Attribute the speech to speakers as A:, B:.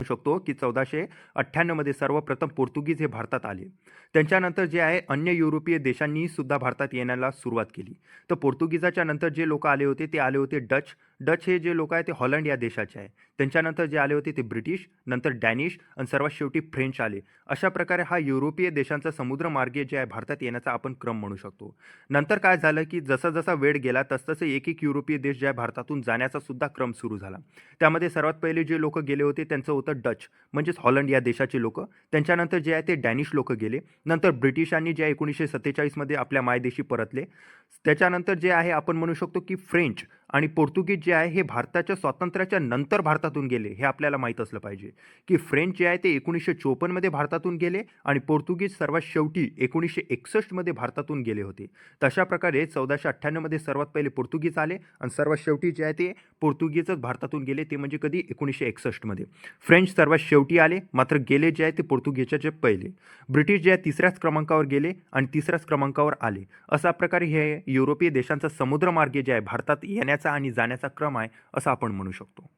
A: शकतो की 1498 मध्ये सर्वप्रथम पोर्तुगीज हे भारतात आले. त्यांच्यानंतर जे आहे अन्य युरोपीय देशांनी सुद्धा भारतात येण्याला सुरुवात केली. तर पोर्तुगीजाच्या नंतर जे लोक आले होते ते आले होते डच. डच हे जे लोक आहेत ते हॉलंड या देशाचे आहे. त्यांच्यानंतर जे आले होते ते ब्रिटिश, नंतर डॅनिश आणि सर्वात शेवटी फ्रेंच आले. अशा प्रकारे हा युरोपीय देशांचा समुद्रमार्गे जे आहे भारतात येण्याचा आपण क्रम म्हणू शकतो. नंतर काय झालं की जसा जसा वेळ गेला तसतसे एक एक युरोपीय देश जे आहे भारतातून जाण्याचा सुद्धा क्रम सुरू झाला. त्यामध्ये सर्वात पहिले जे लोक गेले होते त्यांचं होतं डच, म्हणजेच हॉलंड या देशाचे लोक. त्यांच्यानंतर जे आहे ते डॅनिश लोक गेले. नंतर ब्रिटिशांनी जे 1947 मध्ये आपल्या मायदेशी परतले. त्याच्यानंतर जे आहे आपण म्हणू शकतो की फ्रेंच आणि पोर्तुगीज जे आहे हे भारताच्या स्वातंत्र्याच्या नंतर भारतातून गेले. हे आपल्याला माहीत असलं पाहिजे की फ्रेंच जे आहे ते 1954 मध्ये भारतातून गेले आणि पोर्तुगीज सर्वात शेवटी 1961 मध्ये भारतातून गेले होते. तशा प्रकारे 1498 मध्ये सर्वात पहिले पोर्तुगीज आले आणि सर्वात शेवटी जे आहे ते पोर्तुगीजच भारतातून गेले. ते म्हणजे कधी 1961 मध्ये. फ्रेंच सर्वात शेवटी आले, मात्र गेले जे आहे ते पोर्तुगीजच्या पहिले. ब्रिटिश जे आहे तिसऱ्याच क्रमांकावर गेले आणि तिसऱ्याच क्रमांकावर आले. अशा प्रकारे हे युरोपीय देशांचा समुद्रमार्गे जे आहे भारतात येण्याचा आणि जाण्याचा क्रम आहे असं आपण म्हणू शकतो.